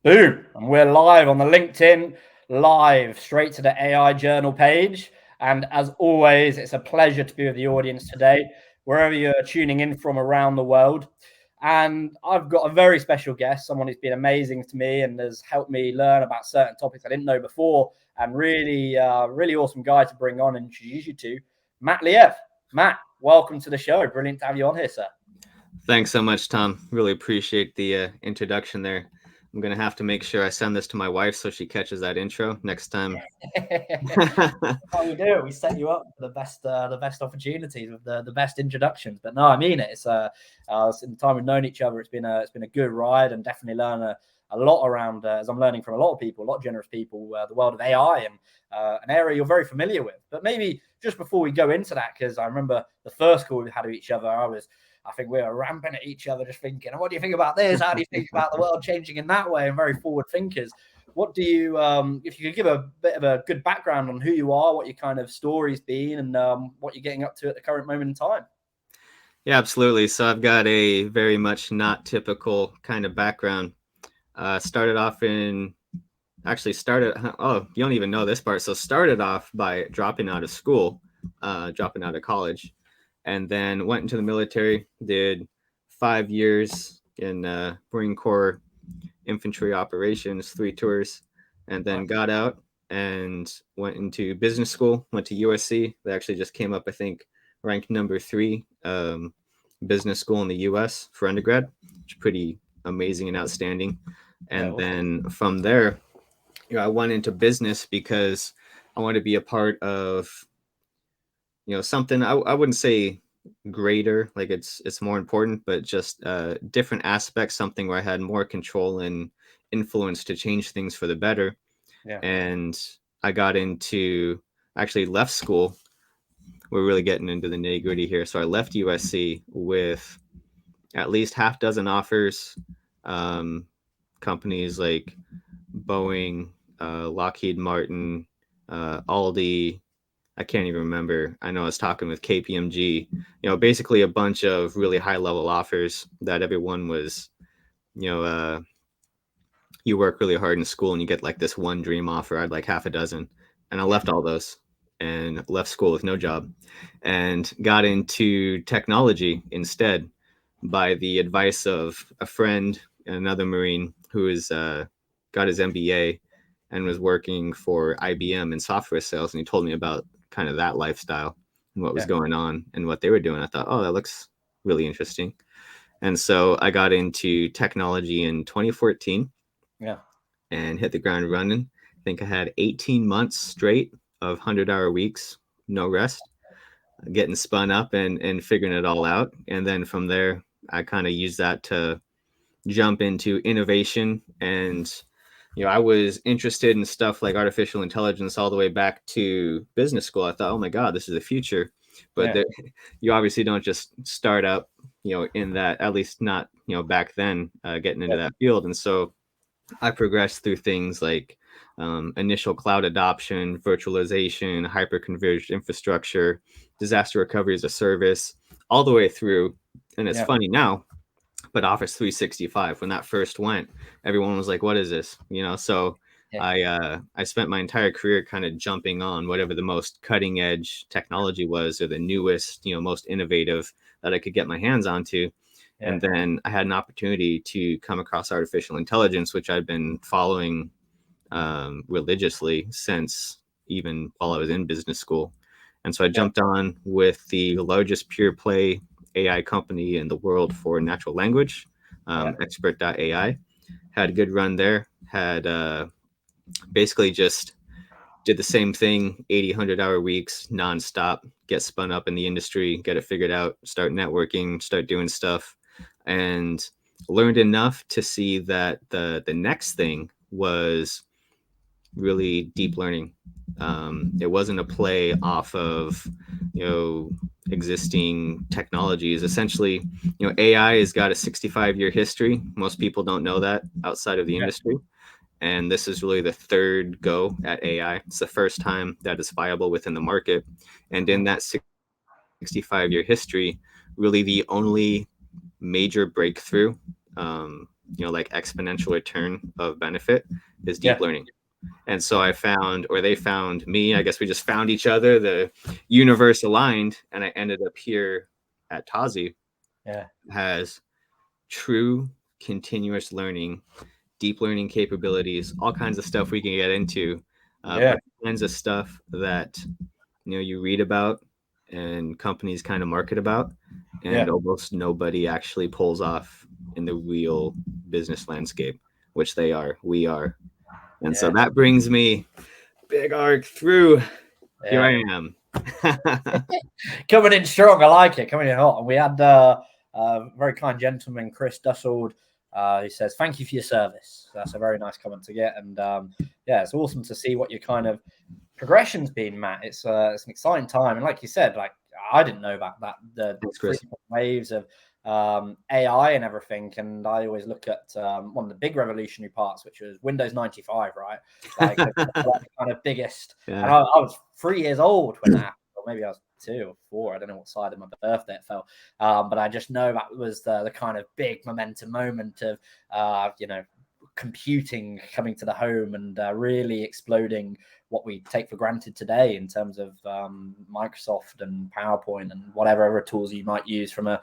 Boom. And we're live on the LinkedIn live straight to the AI journal page. And as always, it's a pleasure to be with the audience today, wherever you're tuning in from around the world. And I've got a very special guest, someone who's been amazing to me and has helped me learn about certain topics I didn't know before, and really awesome guy to bring on and introduce you to, Matt Liev. Matt, welcome to the show. Brilliant to have you on here, sir. Thanks so much, Tom. Really appreciate the introduction there. I'm going to have to make sure I send this to my wife so she catches that intro next time. How we do it. We set you up for the best opportunities with the best introductions. But no, I mean it. It's in the time we've known each other, it's been a good ride, and definitely learn a lot around as I'm learning from a lot of people, a lot of generous people, the world of AI, and an area you're very familiar with. But maybe just before we go into that, because I remember the first call we had with each other, I think we were ramping at each other, just thinking, what do you think about this? How do you think about the world changing in that way? And very forward thinkers. What do you, if you could give a bit of a good background on who you are, what your kind of story's been, and what you're getting up to at the current moment in time? Yeah, absolutely. So I've got a very much not typical kind of background. Started off in, actually started, oh, you don't even know this part. So started off by dropping out of school, dropping out of college, and then went into the military, did 5 years in Marine Corps infantry operations, 3 tours, and then got out and went into business school, went to USC. They actually just came up, I think, ranked number 3 business school in the US for undergrad, which is pretty amazing and outstanding. And then from there, I went into business because I wanted to be a part of, something I wouldn't say greater, like it's more important, but just different aspects, something where I had more control and influence to change things for the better. Yeah. And I got into, actually left school. We're really getting into the nitty gritty here. So I left USC with at least half dozen offers, companies like Boeing, Lockheed Martin, Aldi. I can't even remember. I know I was talking with KPMG, basically a bunch of really high level offers that everyone was, you work really hard in school and you get like this one dream offer. I had like half a dozen, and I left all those and left school with no job and got into technology instead by the advice of a friend and another Marine who is got his MBA and was working for IBM in software sales. And he told me about kind of that lifestyle and what was going on and what they were doing. I thought, oh, that looks really interesting. And so I got into technology in 2014. Yeah. And hit the ground running. I think I had 18 months straight of 100-hour weeks, no rest, getting spun up and figuring it all out. And then from there, I kind of used that to jump into innovation. And I was interested in stuff like artificial intelligence all the way back to business school. I thought, oh my God, this is the future. But you obviously don't just start up, in that, at least not, back then, getting into that field. And so I progressed through things like initial cloud adoption, virtualization, hyper-converged infrastructure, disaster recovery as a service, all the way through. And it's funny now, but Office 365, when that first went, everyone was like, what is this? So I spent my entire career kind of jumping on whatever the most cutting edge technology was, or the newest, most innovative that I could get my hands onto. And then I had an opportunity to come across artificial intelligence, which I'd been following religiously since even while I was in business school. And so I jumped on with the largest pure play AI company in the world for natural language, Expert.ai. Had a good run there. Had basically just did the same thing, 80, 100-hour weeks, nonstop, get spun up in the industry, get it figured out, start networking, start doing stuff, and learned enough to see that the next thing was really deep learning. It wasn't a play off of, existing technologies. Essentially, AI has got a 65-year history. Most people don't know that outside of the industry. And this is really the third go at AI. It's the first time that it's viable within the market. And in that 65-year history, really the only major breakthrough like exponential return of benefit is deep learning. And so I found, or they found me, I guess we just found each other, the universe aligned, and I ended up here at TAZI. Has true continuous learning, deep learning capabilities, all kinds of stuff we can get into, but kinds of stuff that you read about and companies kind of market about, and almost nobody actually pulls off in the real business landscape, which we are. And so that brings me big arc through. Here I am. Coming in strong. I like it. Coming in hot. And we had very kind gentleman, Chris Dussold, who says, "Thank you for your service." That's a very nice comment to get. And it's awesome to see what your kind of progression's been, Matt. It's an exciting time. And like you said, like I didn't know about that, the frequent waves of AI and everything. And I always look at one of the big revolutionary parts, which was Windows 95, right? Like the kind of biggest. And I was 3 years old when that happened. Maybe I was 2 or 4. I don't know what side of my birthday it fell. But I just know that was the kind of big momentum moment of, computing coming to the home and really exploding what we take for granted today in terms of Microsoft and PowerPoint and whatever other tools you might use from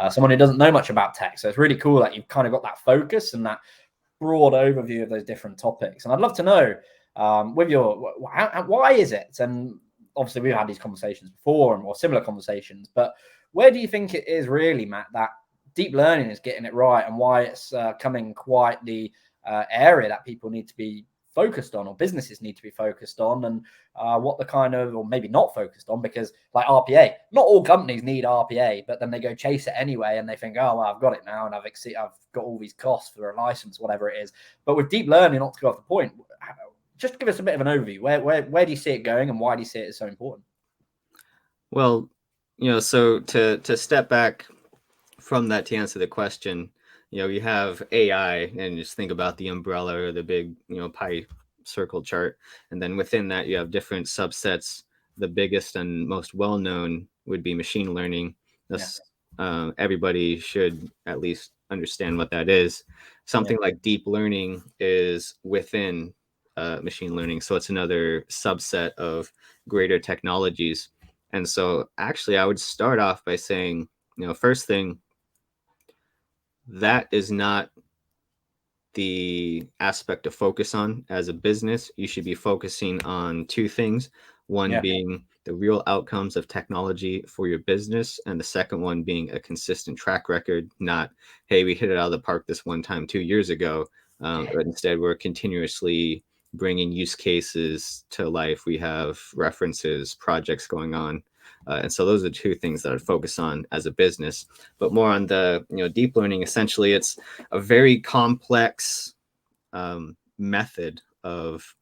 someone who doesn't know much about tech. So it's really cool that you've kind of got that focus and that broad overview of those different topics. And I'd love to know with your why is it? And obviously we've had these conversations before or similar conversations, but where do you think it is really, Matt, that deep learning is getting it right and why it's coming quite the area that people need to be focused on or businesses need to be focused on, and what the kind of, or maybe not focused on, because like RPA, not all companies need RPA, but then they go chase it anyway and they think, oh, well, I've got it now and I've got all these costs for a license, whatever it is. But with deep learning, not to go off the point, just give us a bit of an overview. Where do you see it going and why do you see it as so important? Well, so to step back from that to answer the question, you have AI and just think about the umbrella or the big, pie circle chart. And then within that, you have different subsets. The biggest and most well-known would be machine learning. That's everybody should at least understand what that is. Something like deep learning is within machine learning. So it's another subset of greater technologies. And so actually I would start off by saying, first thing, that is not the aspect to focus on as a business. You should be focusing on 2 things. One being the real outcomes of technology for your business, and the second one being a consistent track record, not, hey, we hit it out of the park this one time 2 years ago, but instead we're continuously bringing use cases to life. We have references, projects going on. And so those are 2 things that I'd focus on as a business. But more on the deep learning, essentially it's a very complex method of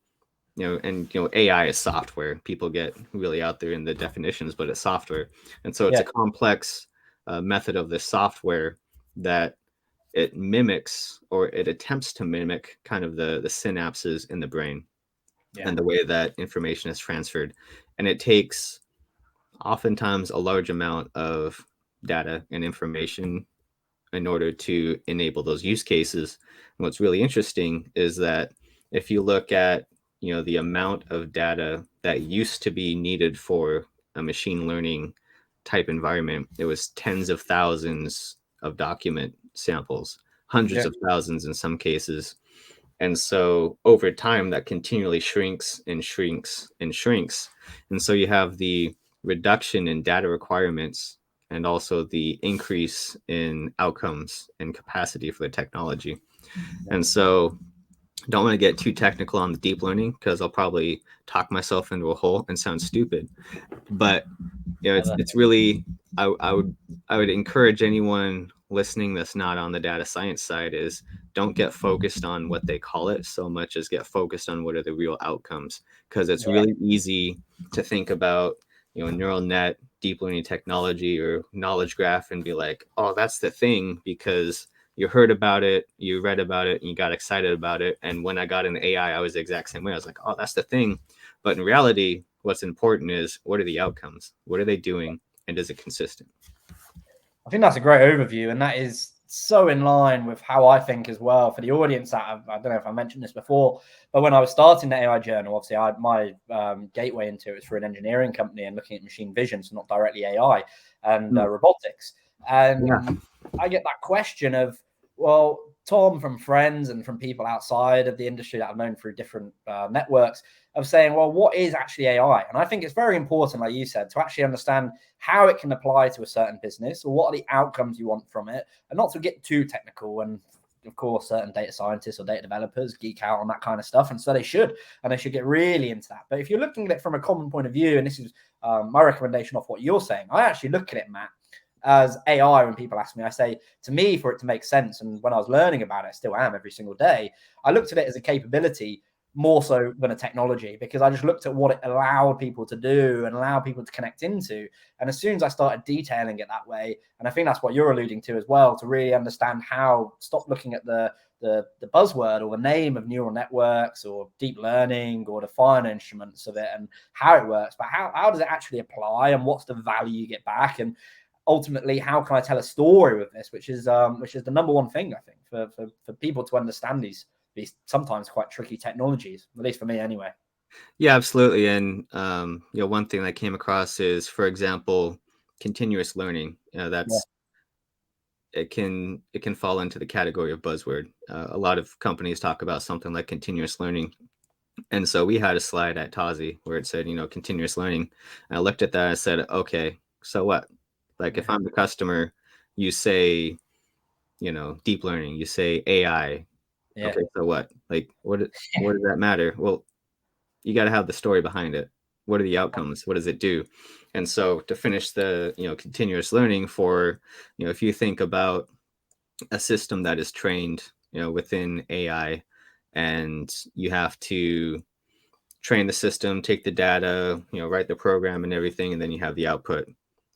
AI is software. People get really out there in the definitions, but it's software. And so it's a complex method of this software that it mimics, or it attempts to mimic, kind of the synapses in the brain and the way that information is transferred. And it takes oftentimes a large amount of data and information in order to enable those use cases. And what's really interesting is that if you look at the amount of data that used to be needed for a machine learning type environment, it was tens of thousands of document samples, hundreds of thousands in some cases. And so over time that continually shrinks and shrinks and shrinks. And so you have the reduction in data requirements and also the increase in outcomes and capacity for the technology. And so don't want to get too technical on the deep learning because I'll probably talk myself into a hole and sound stupid. But it's really, I would encourage anyone listening that's not on the data science side is don't get focused on what they call it so much as get focused on what are the real outcomes, because it's really easy to think about neural net, deep learning technology, or knowledge graph and be like, oh, that's the thing because you heard about it, you read about it, and you got excited about it. And when I got into AI, I was the exact same way. I was like, oh, that's the thing. But in reality, what's important is what are the outcomes? What are they doing? And is it consistent? I think that's a great overview. And that is so in line with how I think as well. For the audience, I don't know if I mentioned this before, but when I was starting the AI journal, obviously my gateway into it was for an engineering company and looking at machine vision, so not directly AI and robotics. And I get that question of, well, Tom, from friends and from people outside of the industry that I've known through different networks, of saying, well, what is actually AI? And I think it's very important, like you said, to actually understand how it can apply to a certain business, or what are the outcomes you want from it, and not to get too technical. And of course, certain data scientists or data developers geek out on that kind of stuff, and so they should, and they should get really into that. But if you're looking at it from a common point of view, and this is my recommendation off what you're saying, I actually look at it, Matt, as AI. When people ask me, I say, to me, for it to make sense, and when I was learning about it, I still am every single day, I looked at it as a capability more so than a technology, because I just looked at what it allowed people to do and allow people to connect into. And as soon as I started detailing it that way, and I think that's what you're alluding to as well, to really understand how, stop looking at the buzzword or the name of neural networks or deep learning or the finer instruments of it and how it works, but how does it actually apply, and what's the value you get back, and ultimately, how can I tell a story with this, which is the number one thing, I think, for people to understand these sometimes quite tricky technologies, at least for me anyway. Yeah, absolutely. And one thing that came across is, for example, continuous learning. It can fall into the category of buzzword. A lot of companies talk about something like continuous learning. And so we had a slide at TAZI where it said, continuous learning. And I looked at that and I said, okay, so what? Like, if I'm the customer, you say, deep learning, you say AI. Okay, so what? Like, what does that matter? Well, you got to have the story behind it. What are the outcomes? What does it do? And so to finish the, continuous learning for, if you think about a system that is trained, within AI, and you have to train the system, take the data, write the program and everything, and then you have the output.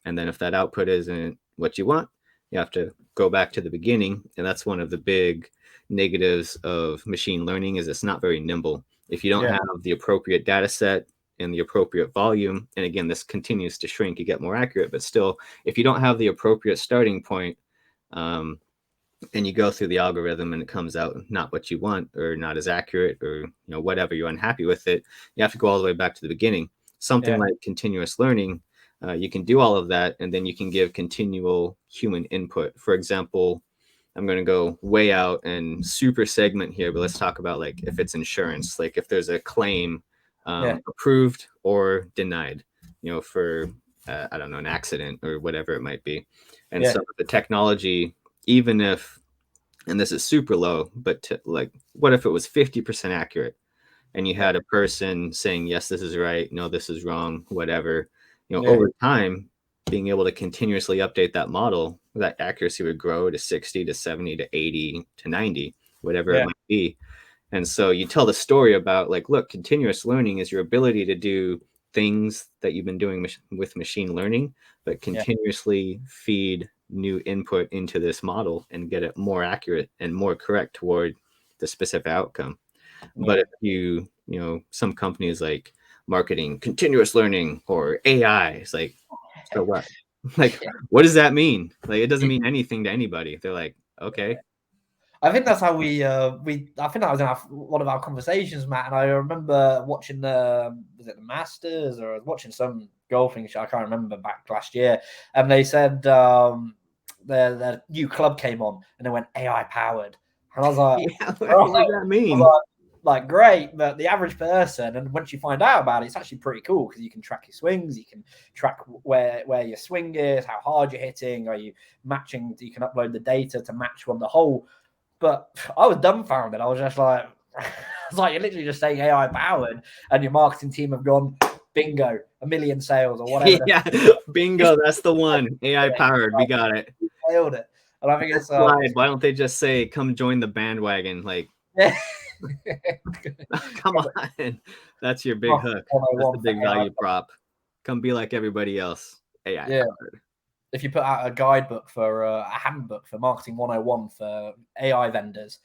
And then if that output isn't what you want, you have to go back to the beginning. And that's one of the big negatives of machine learning, is it's not very nimble. If you don't have the appropriate data set and the appropriate volume, and again, this continues to shrink, you get more accurate, but still, if you don't have the appropriate starting point, and you go through the algorithm and it comes out not what you want, or not as accurate, or whatever, you're unhappy with it, you have to go all the way back to the beginning. Something like continuous learning, you can do all of that, and then you can give continual human input. For example, I'm going to go way out and super segment here, but let's talk about, like, if it's insurance, like if there's a claim approved or denied, for I don't know, an accident or whatever it might be. And so the technology, even if, and this is super low, but like, what if it was 50% accurate, and you had a person saying, yes, this is right, no, this is wrong, whatever, over time, being able to continuously update that model, that accuracy would grow to 60 to 70 to 80 to 90, whatever it might be. And so you tell the story about, like, look, continuous learning is your ability to do things that you've been doing with machine learning, but continuously feed new input into this model and get it more accurate and more correct toward the specific outcome. But if some companies like marketing continuous learning or AI, it's like, so what? Like, what does that mean? Like, it doesn't mean anything to anybody. They're like, okay. I think that's how I think that was in one of our conversations, Matt. And I remember watching was it the Masters, or I was watching some golfing show, I can't remember, back last year. And they said the new club came on and they went AI powered. And I was like, what does that mean? Like, great, but the average person, and once you find out about it, it's actually pretty cool, because you can track your swings, you can track where your swing is, how hard you're hitting, are you matching, you can upload the data to match on the hole. But I was dumbfounded. I was just like, you're literally just saying AI powered, and your marketing team have gone, bingo, 1 million sales or whatever. Bingo, that's the one. AI powered, we got it. We nailed it. And I think it's why don't they just say, come join the bandwagon? Like, come on, that's your big hook. That's the big value prop. Come be like everybody else. AI powered. If you put out a guidebook for a handbook for marketing 101 for AI vendors,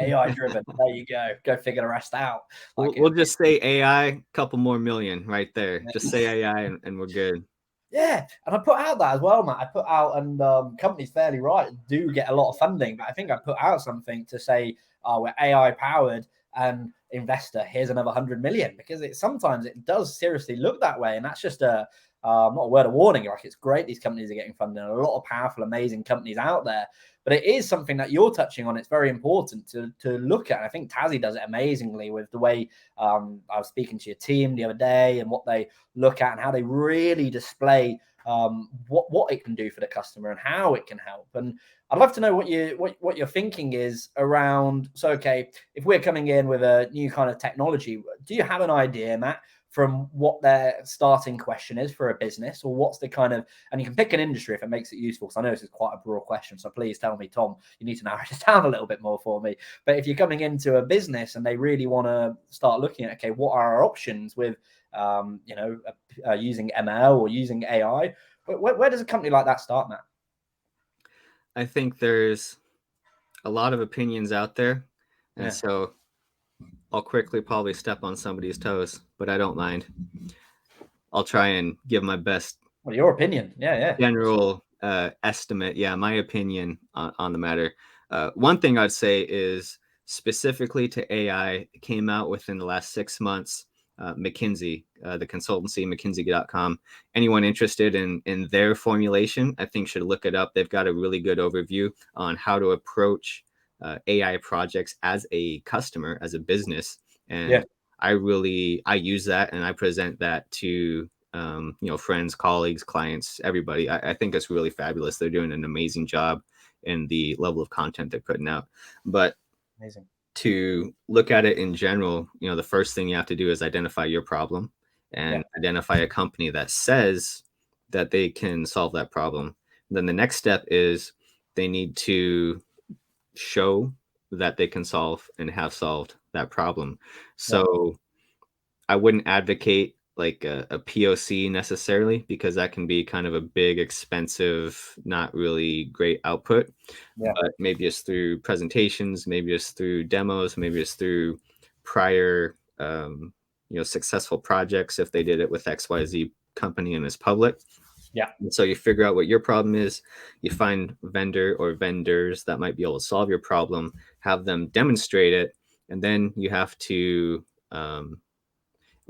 AI driven, there you go figure the rest out. We'll just say AI, couple more million right there. Just say AI and we're good. Yeah, and I put out that as well, Matt. I put out, and companies fairly right do get a lot of funding, but I think I put out something to say, oh, we're AI powered, and investor, here's another 100 million, because sometimes it does seriously look that way, and that's just not a word of warning. Like, it's great these companies are getting funding, a lot of powerful, amazing companies out there, but it is something that you're touching on. It's very important to look at. I think TAZI does it amazingly with the way I was speaking to your team the other day and what they look at and how they really display what it can do for the customer and how it can help. And I'd love to know what your thinking is around. So, okay, if we're coming in with a new kind of technology, do you have an idea, Matt, from what their starting question is for a business, or what's the kind of, and you can pick an industry if it makes it useful, because I know this is quite a broad question, so please tell me, Tom, you need to narrow this down a little bit more for me. But if you're coming into a business and they really want to start looking at, okay, what are our options with using ML or using AI, where does a company like that start, Matt? I think there's a lot of opinions out there, and so I'll quickly probably step on somebody's toes, but I don't mind. I'll try and give my best. Well, your opinion. Yeah. General estimate. Yeah, my opinion on the matter. One thing I'd say is specifically to AI, it came out within the last 6 months. McKinsey, the consultancy, McKinsey.com. Anyone interested in their formulation, I think should look it up. They've got a really good overview on how to approach AI projects as a customer, as a business. And I use that and I present that to friends, colleagues, clients, everybody. I think it's really fabulous. They're doing an amazing job in the level of content they're putting out. But amazing. To look at it in general, the first thing you have to do is identify your problem and identify a company that says that they can solve that problem. Then the next step is they need to show that they can solve and have solved that problem. So I wouldn't advocate like a POC necessarily, because that can be kind of a big, expensive, not really great output. But maybe it's through presentations, maybe it's through demos, maybe it's through prior, successful projects if they did it with XYZ company and is public. And so you figure out what your problem is, you find vendor or vendors that might be able to solve your problem, have them demonstrate it, and then you have to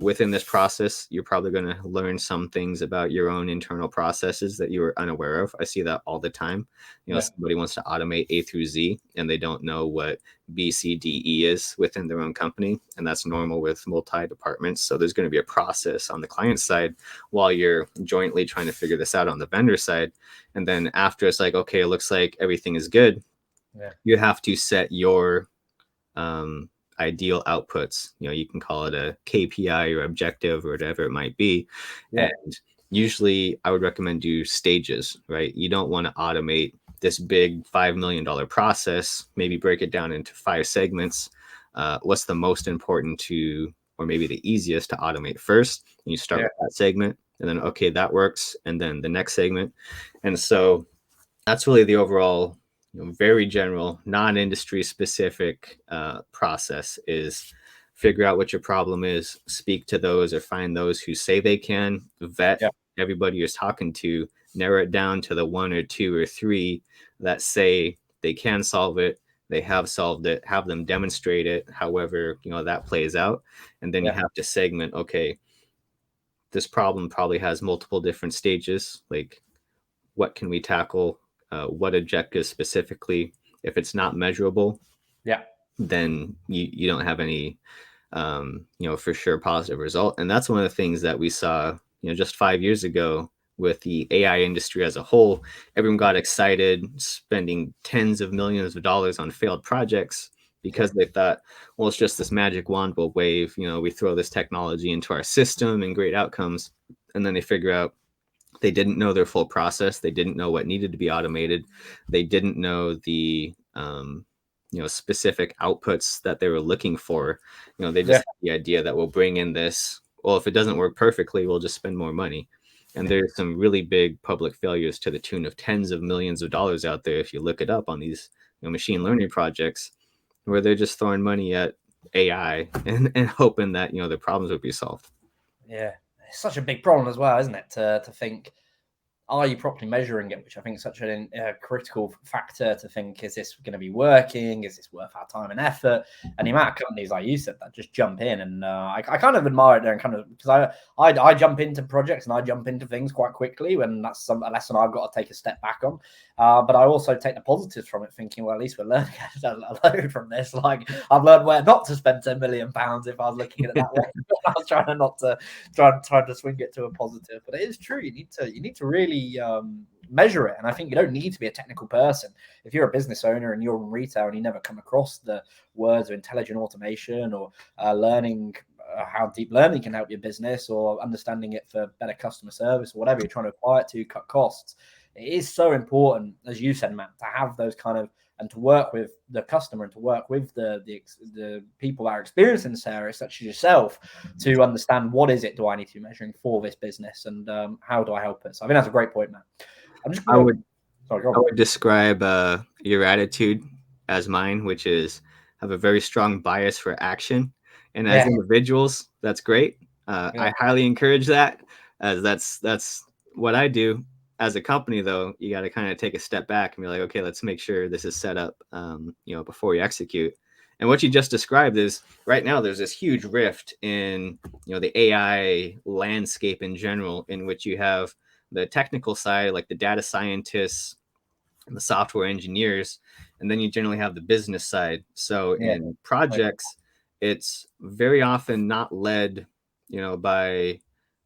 within this process, you're probably going to learn some things about your own internal processes that you were unaware of. I see that all the time. Somebody wants to automate A through Z and they don't know what B, C, D, E is within their own company. And that's normal with multi-departments. So there's going to be a process on the client side while you're jointly trying to figure this out on the vendor side. And then after it's like, okay, it looks like everything is good. You have to set your ideal outputs. You can call it a KPI or objective or whatever it might be. And usually I would recommend do stages, right? You don't want to automate this big $5 million process, maybe break it down into 5 segments. What's the most important to, or maybe the easiest to automate first? And you start with that segment and then, okay, that works. And then the next segment. And so that's really the overall very general, non-industry specific process is figure out what your problem is, speak to those or find those who say they can, vet everybody you're talking to, narrow it down to the 1 or 2 or 3 that say they can solve it, they have solved it, have them demonstrate it, however, that plays out. And then you have to segment, okay, this problem probably has multiple different stages, like what can we tackle? What objectives specifically? If it's not measurable, then you don't have any, for sure positive result. And that's one of the things that we saw, just 5 years ago with the AI industry as a whole. Everyone got excited, spending tens of millions of dollars on failed projects because they thought, well, it's just this magic wand we'll wave. We throw this technology into our system and great outcomes. And then they figure out they didn't know their full process. They didn't know what needed to be automated. They didn't know the specific outputs that they were looking for. They just had the idea that we'll bring in this. Well, if it doesn't work perfectly, we'll just spend more money. And there's some really big public failures to the tune of tens of millions of dollars out there if you look it up on these machine learning projects, where they're just throwing money at AI and hoping that their problems would be solved. Yeah, it's such a big problem as well, isn't it? To think are you properly measuring it? Which I think is such a critical factor to think, is this going to be working? Is this worth our time and effort? And the amount of companies, like you said, that just jump in. And I kind of admire it there, and kind of, because I jump into projects and I jump into things quite quickly when that's a lesson I've got to take a step back on. But I also take the positives from it, thinking, well, at least we're learning a load from this. Like, I've learned where not to spend £10 million if I was looking at it that way. I was trying not to try to swing it to a positive. But it is true. You need to really measure it. And I think you don't need to be a technical person. If you're a business owner and you're in retail and you never come across the words of intelligent automation or learning how deep learning can help your business, or understanding it for better customer service, or whatever you're trying to apply it to, cut costs, it is so important, as you said, Matt, to have those kind of, and to work with the customer and to work with the people that are experiencing this area, such as yourself, to understand what is it do I need to be measuring for this business, and how do I help it. So I think that's a great point, Matt. I would describe your attitude as mine, which is have a very strong bias for action. And as individuals, that's great. I highly encourage that, as that's what I do. As a company, though, you got to kind of take a step back and be like, okay, let's make sure this is set up, before you execute. And what you just described is, right now there's this huge rift in, the AI landscape in general, in which you have the technical side, like the data scientists and the software engineers, and then you generally have the business side. So in projects, it's very often not led, by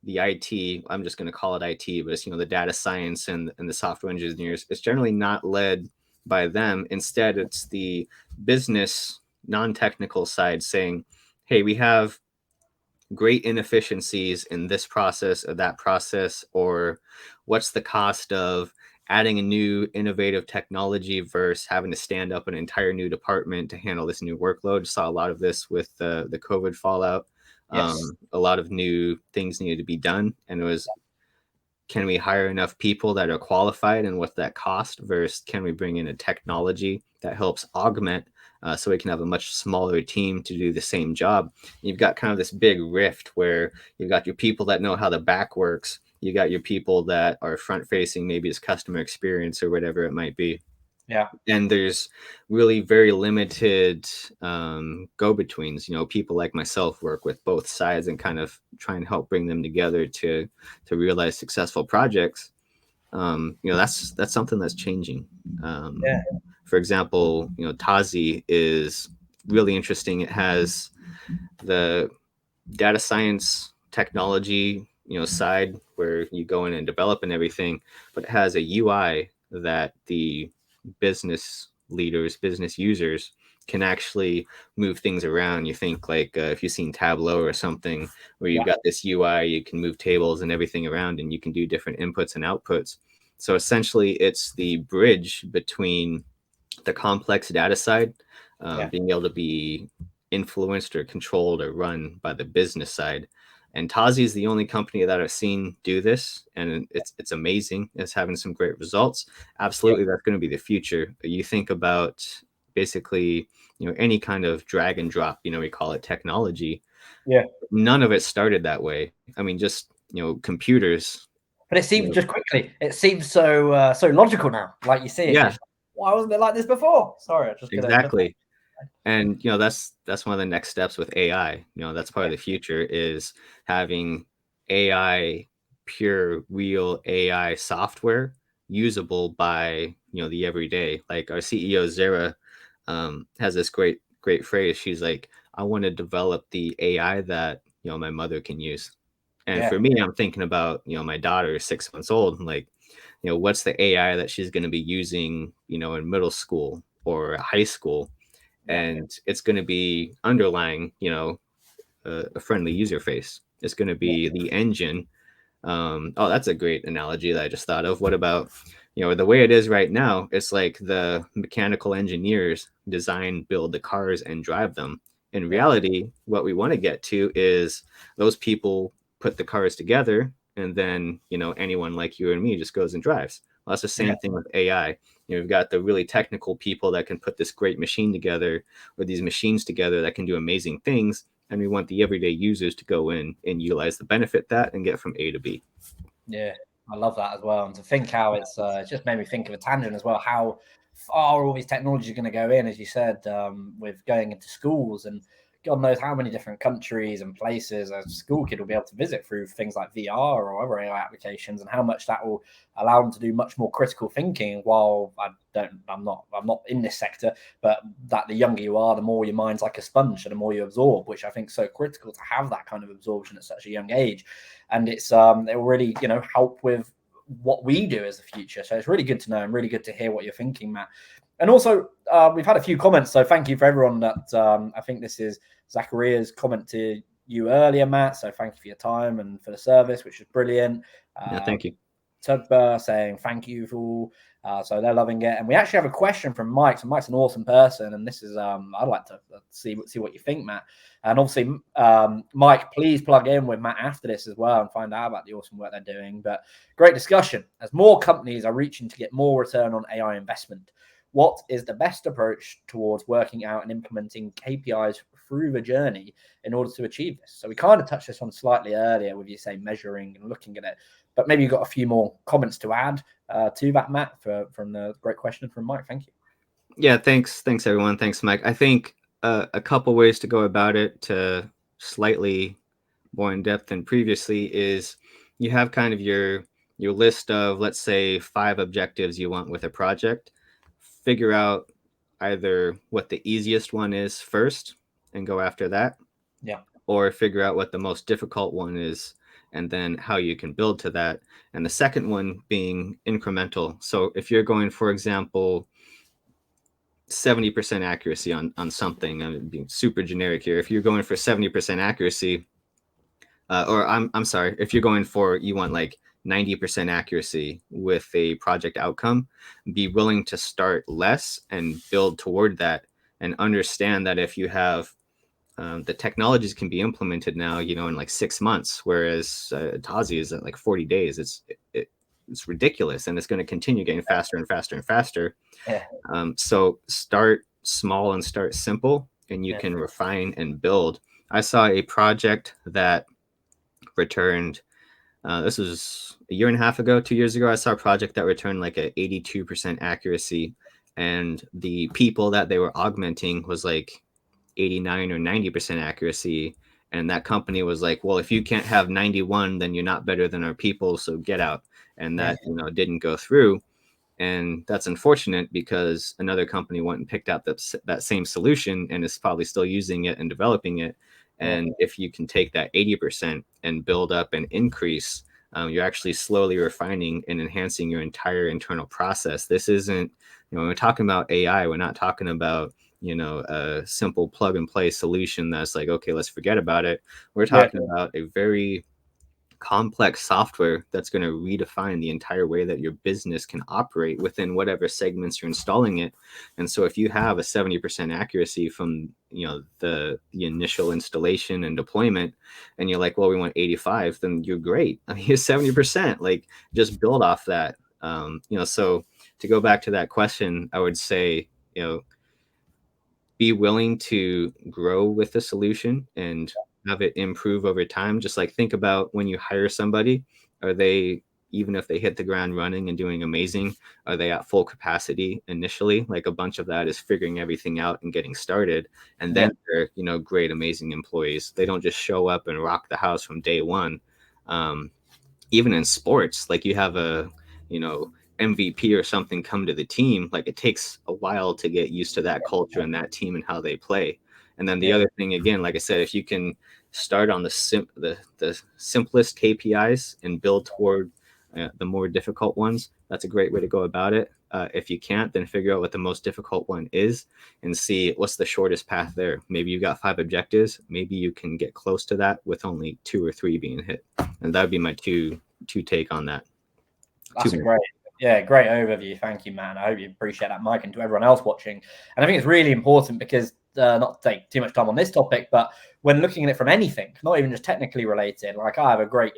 the IT. I'm just going to call it IT, but it's, the data science and the software engineers. It's generally not led by them. Instead, it's the business, non-technical side saying, hey, we have great inefficiencies in this process or that process, or what's the cost of adding a new innovative technology versus having to stand up an entire new department to handle this new workload. Saw a lot of this with the COVID fallout. A lot of new things needed to be done, and it was, can we hire enough people that are qualified, and what's that cost, versus can we bring in a technology that helps augment, so we can have a much smaller team to do the same job. You've got kind of this big rift where you've got your people that know how the back works. You got your people that are front facing, maybe it's customer experience or whatever it might be. Yeah. And there's really very limited go-betweens. People like myself work with both sides and kind of try and help bring them together to realize successful projects. That's something that's changing. For example, TAZI is really interesting. It has the data science technology, side where you go in and develop and everything, but it has a UI that the business leaders, business users can actually move things around. You think like if you've seen Tableau or something, where you've got this UI, you can move tables and everything around, and you can do different inputs and outputs. So essentially, it's the bridge between the complex data side, being able to be influenced or controlled or run by the business side. And TAZI is the only company that I've seen do this, and it's amazing. It's having some great results. Absolutely, that's going to be the future. You think about basically, any kind of drag and drop, we call it technology. Yeah. None of it started that way. I mean, just computers. But it seems just quickly. It seems so logical now. Like you see it. Yeah. Why wasn't it like this before? Sorry, I just exactly. And that's one of the next steps with AI. That's part of the future, is having AI, pure real AI software usable by the everyday. Like our CEO Zara has this great phrase. She's like, I want to develop the AI that my mother can use. And for me, I'm thinking about my daughter is 6 months old, and like, what's the AI that she's going to be using in middle school or high school. And it's going to be underlying, a friendly user face. It's going to be the engine. That's a great analogy that I just thought of. What about, the way it is right now? It's like the mechanical engineers design, build the cars, and drive them. In reality, what we want to get to is those people put the cars together, and then, anyone like you and me just goes and drives. Well, that's the same thing with AI. We've got the really technical people that can put this great machine together, or these machines together that can do amazing things. And we want the everyday users to go in and utilize the benefit that and get from A to B. Yeah. I love that as well. And to think how it's just made me think of a tangent as well, how far all these technologies are going to go in, as you said, with going into schools, and God knows how many different countries and places a school kid will be able to visit through things like VR or other AI applications, and how much that will allow them to do much more critical thinking. While I'm not in this sector, but that the younger you are, the more your mind's like a sponge, and the more you absorb, which I think is so critical to have that kind of absorption at such a young age. And it will really help with what we do as a future. So it's really good to know and really good to hear what you're thinking, Matt. And also, we've had a few comments, so thank you for everyone that I think this is Zachariah's comment to you earlier, Matt. So thank you for your time and for the service, which is brilliant. Yeah, thank you. Tugba saying thank you for so they're loving it. And we actually have a question from Mike. So Mike's an awesome person, and this is I'd like to see what you think, Matt. And obviously, Mike, please plug in with Matt after this as well and find out about the awesome work they're doing. But great discussion. As more companies are reaching to get more return on AI investment, what is the best approach towards working out and implementing KPIs through the journey in order to achieve this? So we kind of touched this on slightly earlier with you saying measuring and looking at it, but maybe you've got a few more comments to add to that, Matt, from the great question from Mike. Thank you. Yeah, thanks everyone. Thanks, Mike. I think a couple ways to go about it, to slightly more in depth than previously, is you have kind of your list of, let's say, 5 objectives you want with a project. Figure out either what the easiest one is first and go after that. Yeah. Or figure out what the most difficult one is and then how you can build to that. And the second one being incremental. So if you're going, for example, 70% accuracy on something, I'm being super generic here. If you're going for 70% accuracy, or I'm sorry, if you're going for, you want like 90% accuracy with a project outcome, be willing to start less and build toward that, and understand that if you have the technologies can be implemented now, in like 6 months, whereas TAZI is at like 40 days. It's ridiculous, and it's going to continue getting faster and faster and faster. Yeah. So start small and start simple, and you can refine and build. I saw a project that returned, this was a year and a half ago, 2 years ago. I saw a project that returned like a 82% accuracy, and the people that they were augmenting was like 89 or 90% accuracy. And that company was like, well, if you can't have 91, then you're not better than our people, so get out. And that didn't go through. And that's unfortunate, because another company went and picked out that same solution and is probably still using it and developing it. And if you can take that 80% and build up and increase, you're actually slowly refining and enhancing your entire internal process. This isn't, when we're talking about AI, we're not talking about, a simple plug and play solution that's like, okay, let's forget about it. We're talking about a very complex software that's going to redefine the entire way that your business can operate within whatever segments you're installing it. And so if you have a 70% accuracy from the initial installation and deployment, and you're like, well, we want 85, then you're great. I mean, 70%, like, just build off that. So to go back to that question, I would say, be willing to grow with the solution and have it improve over time. Just like, think about when you hire somebody, are they, even if they hit the ground running and doing amazing, are they at full capacity initially? Like, a bunch of that is figuring everything out and getting started. And then they're, great, amazing employees. They don't just show up and rock the house from day one. Even in sports, like, you have a, MVP or something come to the team, like, it takes a while to get used to that culture and that team and how they play. And then the other thing, again, like I said, if you can start on the simplest KPIs and build toward the more difficult ones, that's a great way to go about it. If you can't, then figure out what the most difficult one is and see what's the shortest path there. Maybe you got 5 objectives. Maybe you can get close to that with only 2 or 3 being hit. And that would be my two take on that. That's great overview. Thank you, man. I hope you appreciate that, Mike, and to everyone else watching. And I think it's really important because, not to take too much time on this topic, but when looking at it from anything, not even just technically related, like, I have a great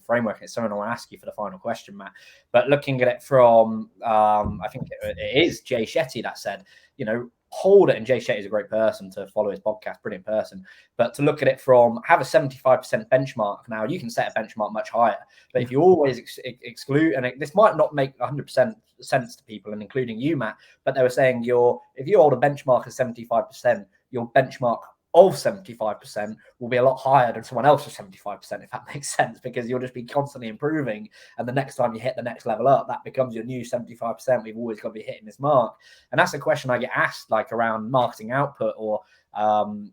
framework. It's something I want to ask you for the final question, Matt. But looking at it from, I think it is Jay Shetty that said, hold it, and Jay Shetty is a great person to follow his podcast, brilliant person. But to look at it from have a 75% benchmark. Now you can set a benchmark much higher, but if you always exclude, and this might not make 100% sense to people, and including you, Matt, but they were saying if you hold a benchmark of 75%, your benchmark of 75% will be a lot higher than someone else's 75%, if that makes sense, because you'll just be constantly improving. And the next time you hit the next level up, that becomes your new 75%. We've always got to be hitting this mark. And that's a question I get asked, like around marketing output or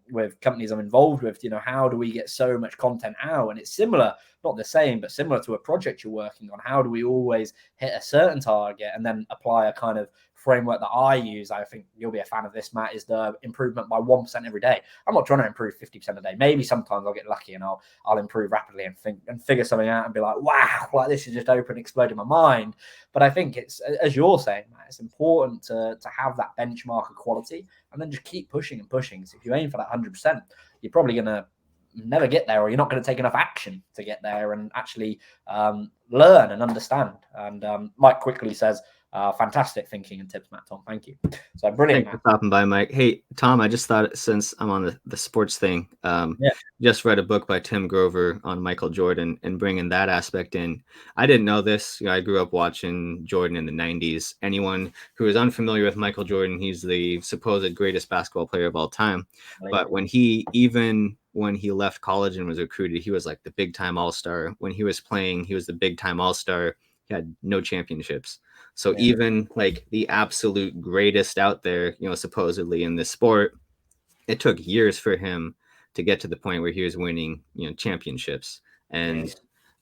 with companies I'm involved with, how do we get so much content out? And it's similar, not the same, but similar to a project you're working on. How do we always hit a certain target and then apply a kind of framework that I use? I think you'll be a fan of this, Matt, is the improvement by 1% every day. I'm not trying to improve 50% a day. Maybe sometimes I'll get lucky and I'll improve rapidly and figure something out and be like, wow, like this is just exploding my mind. But I think it's, as you're saying, Matt, it's important to have that benchmark of quality and then just keep pushing and pushing. So if you aim for that 100%, you're probably going to never get there, or you're not going to take enough action to get there and actually learn and understand. And Mike quickly says, fantastic thinking and tips, Matt. Tom, thank you. So brilliant. Thanks for stopping by, Mike. Hey, Tom, I just thought, since I'm on the sports thing, just read a book by Tim Grover on Michael Jordan and bringing that aspect in. I didn't know this. I grew up watching Jordan in the 90s. Anyone who is unfamiliar with Michael Jordan, he's the supposed greatest basketball player of all time. But when he left college and was recruited, he was like the big time all-star. When he was playing, he was the big time all-star. He had no championships. So even like the absolute greatest out there, supposedly in this sport, it took years for him to get to the point where he was winning, championships. And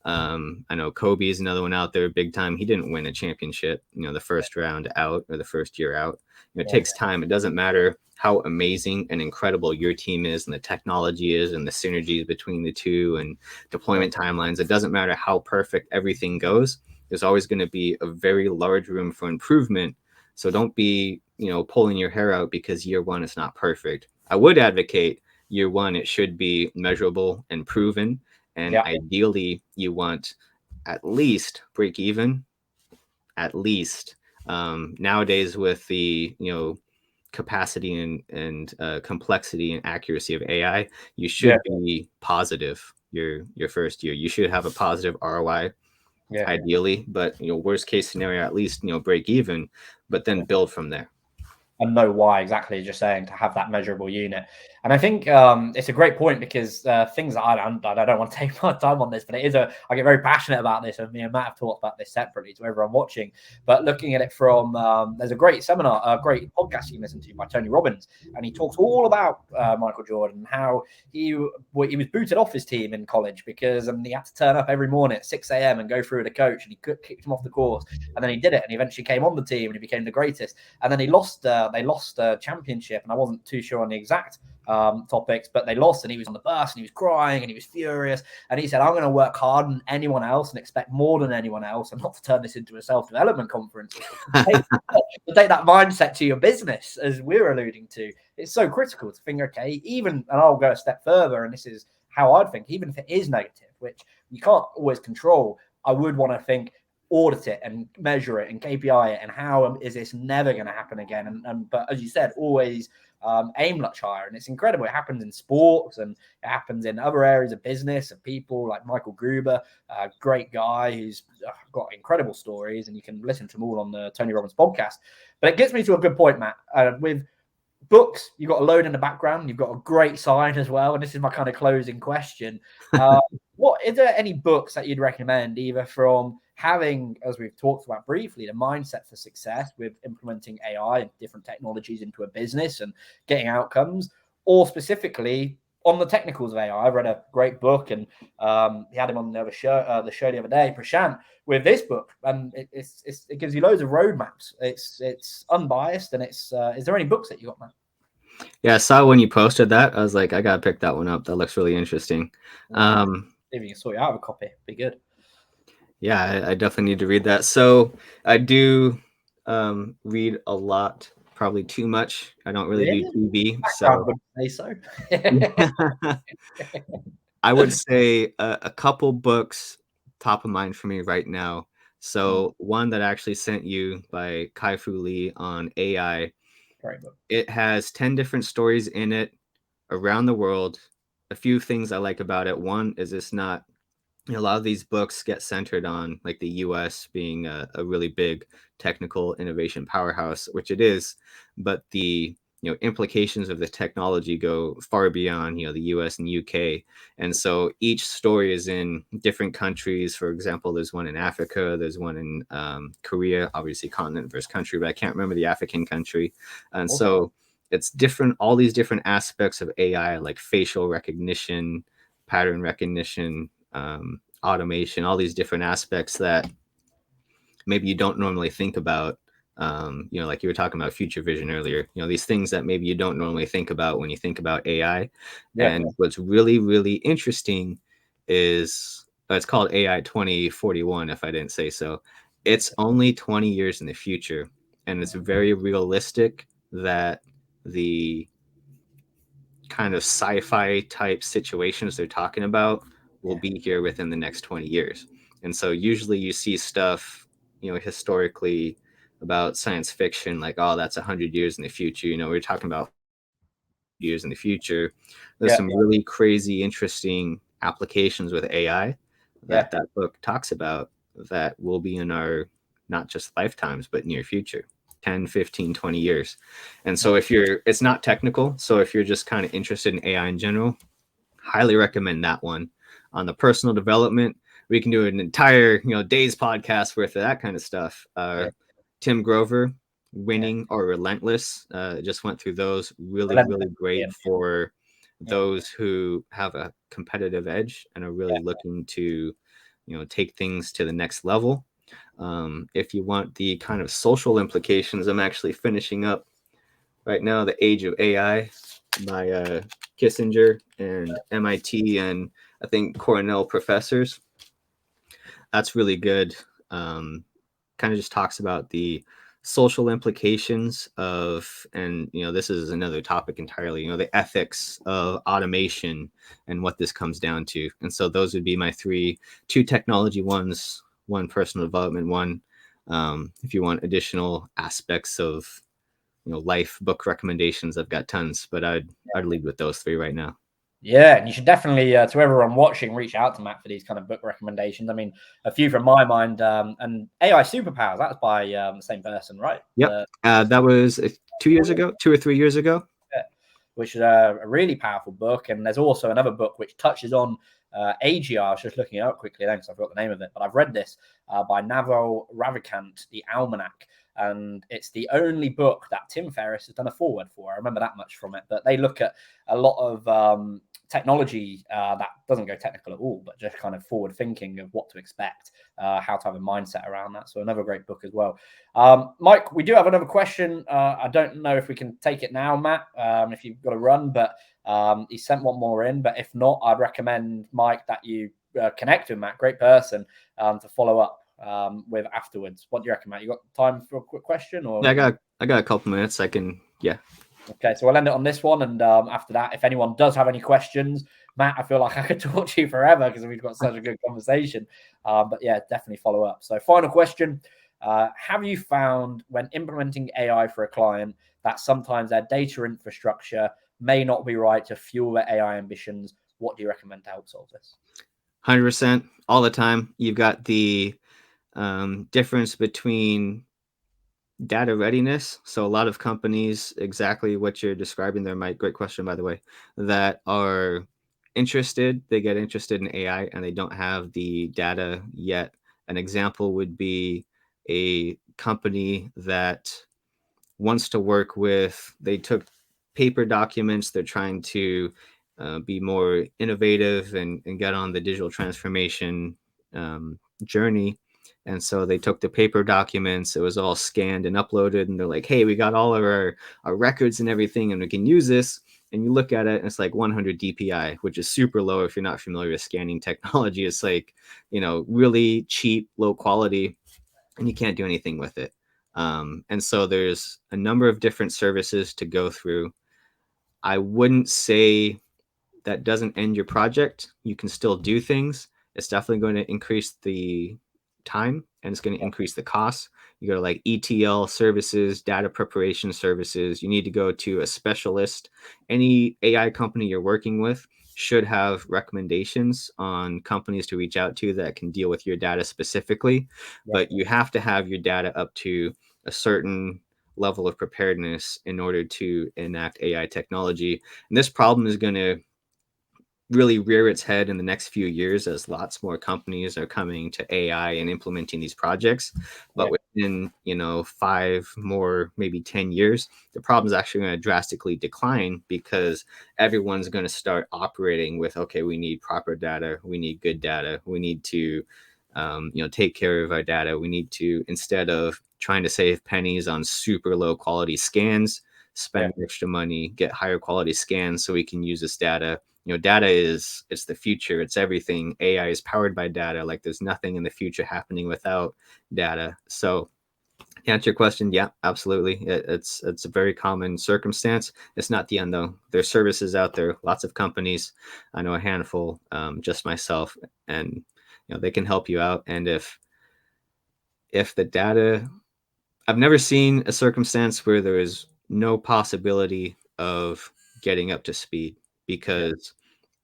I know Kobe is another one out there, big time. He didn't win a championship, the first round out or the first year out. It takes time. It doesn't matter how amazing and incredible your team is and the technology is and the synergies between the two and deployment timelines. It doesn't matter how perfect everything goes. There's always going to be a very large room for improvement. So don't be, pulling your hair out because year one is not perfect. I would advocate year one, it should be measurable and proven. And ideally, you want at least break even, at least. Nowadays, with the, capacity and complexity and accuracy of AI, you should be positive your first year. You should have a positive ROI. Ideally, but worst case scenario, at least break even, but then build from there. And know why, exactly, just saying, to have that measurable unit. And I think it's a great point, because things that I don't want to take my time on this, but I get very passionate about this, and me and Matt have talked about this separately to everyone watching. But looking at it from, there's a great seminar, a great podcast you can listen to by Tony Robbins, and he talks all about Michael Jordan, how he was booted off his team in college because he had to turn up every morning at 6 a.m. and go through with a coach, and he kicked him off the course. And then he did it, and he eventually came on the team, and he became the greatest. And then they lost a championship, and I wasn't too sure on the exact topics, but they lost, and he was on the bus and he was crying and he was furious, and he said, I'm going to work harder than anyone else and expect more than anyone else, and not to turn this into a self-development conference. take that mindset to your business, as we're alluding to. It's so critical to think, okay, even, and I'll go a step further, and this is how I'd think, even if it is negative, which you can't always control, I would want to think, audit it and measure it and KPI it, and how is this never going to happen again? But as you said, always aim much higher. And it's incredible. It happens in sports, and it happens in other areas of business, and people like Michael Gruber, a great guy who's got incredible stories, and you can listen to them all on the Tony Robbins podcast. But it gets me to a good point, Matt. With books, you've got a load in the background, you've got a great sign as well, and this is my kind of closing question. What is there any books that you'd recommend, either from having, as we've talked about briefly, the mindset for success with implementing AI and different technologies into a business and getting outcomes, or specifically on the technicals of AI? I read a great book, and he had him on the show the other day, Prashant, with this book, and it gives you loads of roadmaps. It's unbiased, and is there any books that you got, man? Yeah, I saw when you posted that. I was like, I gotta pick that one up. That looks really interesting. If you can sort out a copy, be good. Yeah, I definitely need to read that. So I do read a lot, probably too much. I don't really do TV. I would say a couple books top of mind for me right now. So one that I actually sent you by Kai-Fu Lee on AI. Great book. It has 10 different stories in it around the world. A few things I like about it. One is it's not, a lot of these books get centered on like the US being a really big technical innovation powerhouse, which it is, but the implications of the technology go far beyond the US and UK. And so each story is in different countries. For example, there's one in Africa, there's one in Korea, obviously continent versus country, but I can't remember the African country. And Awesome. so it's different, all these different aspects of AI, like facial recognition, pattern recognition, automation, all these different aspects that maybe you don't normally think about. Like you were talking about future vision earlier, these things that maybe you don't normally think about when you think about AI. Yeah. And what's really, really interesting is it's called AI 2041, if I didn't say so. It's only 20 years in the future. And it's very realistic that the kind of sci-fi type situations they're talking about will be here within the next 20 years. And so usually you see stuff, historically about science fiction, like, oh, that's 100 years in the future. We're talking about years in the future. There's some really crazy, interesting applications with AI that that book talks about that will be in our not just lifetimes, but near future. 10, 15, 20 years. And so it's not technical. So if you're just kind of interested in AI in general, highly recommend that one. On the personal development, we can do an entire, day's podcast worth of that kind of stuff. Tim Grover, Winning or Relentless, just went through those. Really, really great for those who have a competitive edge and are really looking to, take things to the next level. If you want the kind of social implications, I'm actually finishing up right now The Age of AI by Kissinger and MIT and I think Cornell professors. That's really good. Kind of just talks about the social implications of, and this is another topic entirely, the ethics of automation and what this comes down to. And so those would be my two technology ones, one personal development one. If you want additional aspects of life book recommendations, I've got tons, but I'd lead with those three right now. Yeah, and you should definitely, to everyone watching, reach out to Matt for these kind of book recommendations. I mean, a few from my mind, and AI Superpowers, that's by the same person, right? Yep. That was 2 years ago, 2 or 3 years ago. Yeah, which is a really powerful book. And there's also another book which touches on AGI. I was just looking it up quickly then because I forgot the name of it, but I've read this by Naval Ravikant, The Almanac. And it's the only book that Tim Ferriss has done a foreword for. I remember that much from it. But they look at a lot of technology that doesn't go technical at all, but just kind of forward thinking of what to expect, how to have a mindset around that. So another great book as well. Mike, we do have another question. I don't know if we can take it now, Matt, if you've got to run, but he sent one more in. But if not, I'd recommend, Mike, that you connect with Matt. Great person to follow up with afterwards. What do you reckon, Matt? You got time for a quick question? Or yeah, I got a couple minutes. I can, yeah. Okay, so we'll end it on this one, and after that, if anyone does have any questions, Matt, I feel like I could talk to you forever because we've got such a good conversation. But yeah, definitely follow up. So, final question: have you found when implementing AI for a client that sometimes their data infrastructure may not be right to fuel their AI ambitions? What do you recommend to help solve this? 100% all the time. You've got the difference between data readiness. So a lot of companies, exactly what you're describing there, Mike, great question, by the way, that are interested, they get interested in AI and they don't have the data yet. An example would be a company that wants to work with, they took paper documents, they're trying to be more innovative and get on the digital transformation journey. And so they took the paper documents, it was all scanned and uploaded, and they're like, hey, we got all of our records and everything, and we can use this. And you look at it, and it's like 100 DPI, which is super low if you're not familiar with scanning technology. It's like, really cheap, low quality, and you can't do anything with it. And so there's a number of different services to go through. I wouldn't say that doesn't end your project. You can still do things. It's definitely going to increase the time and it's going to increase the cost. You go to like ETL services, data preparation services. You need to go to a specialist. Any AI company you're working with should have recommendations on companies to reach out to that can deal with your data specifically. Yeah. But you have to have your data up to a certain level of preparedness in order to enact AI technology. And this problem is going to really rear its head in the next few years as lots more companies are coming to AI and implementing these projects. But within, 5 more, maybe 10 years, the problem is actually going to drastically decline because everyone's going to start operating with, okay, we need proper data, we need good data, we need to, take care of our data. We need to, instead of trying to save pennies on super low quality scans, spend extra money, get higher quality scans so we can use this data. Data it's the future. It's everything. AI is powered by data. Like there's nothing in the future happening without data. So to answer your question, yeah, absolutely. It's a very common circumstance. It's not the end though. There's services out there, lots of companies. I know a handful, just myself, and they can help you out. And if the data, I've never seen a circumstance where there is no possibility of getting up to speed because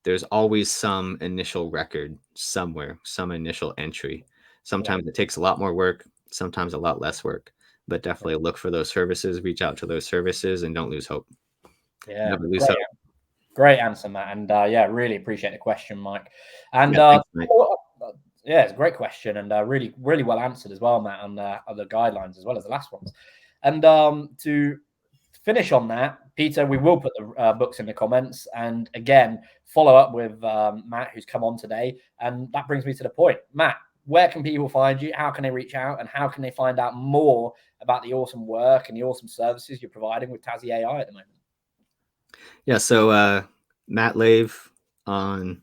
there's always some initial record somewhere, some initial entry. Sometimes it takes a lot more work, sometimes a lot less work, but definitely look for those services, reach out to those services, and don't lose hope. Yeah, Never lose hope. Great answer, Matt. And really appreciate the question, Mike. And Thanks, Mike. yeah, it's a great question and really, really well answered as well, Matt, on the guidelines as well as the last ones. And to finish on that, Peter, we will put the books in the comments. And again, follow up with Matt, who's come on today. And that brings me to the point. Matt, where can people find you? How can they reach out? And how can they find out more about the awesome work and the awesome services you're providing with TAZI AI at the moment? Yeah, so Matt Lave on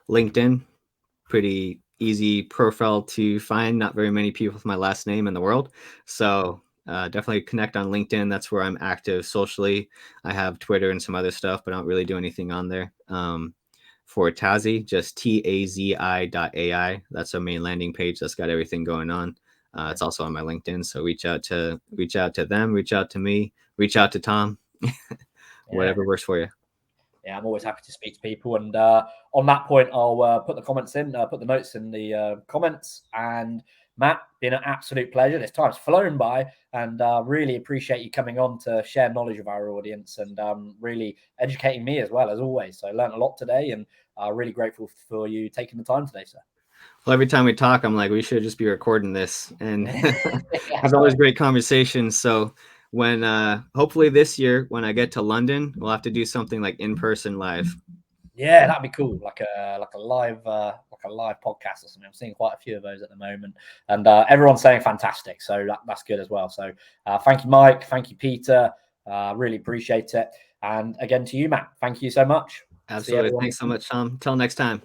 LinkedIn, pretty easy profile to find. Not very many people with my last name in the world. So definitely connect on LinkedIn. That's where I'm active socially. I have Twitter and some other stuff, but I don't really do anything on there. For TAZI, just TAZI.ai. That's our main landing page. That's got everything going on. It's also on my LinkedIn. So reach out to them, reach out to me, reach out to Tom, whatever works for you. Yeah, I'm always happy to speak to people. And on that point, I'll put the comments in, put the notes in the comments. And Matt, been an absolute pleasure. This time's flown by, and really appreciate you coming on to share knowledge with our audience and really educating me as well, as always. So I learned a lot today, and really grateful for you taking the time today, sir. Well, every time we talk, I'm like, we should just be recording this and have always great conversations. So when hopefully this year, when I get to London, we'll have to do something like in-person live. Yeah, that'd be cool. Like a live podcast or something. I'm seeing quite a few of those at the moment, and everyone's saying fantastic. So that's good as well. So thank you, Mike. Thank you, Peter. Really appreciate it. And again to you, Matt. Thank you so much. Absolutely. Thanks so much, Tom. Until next time.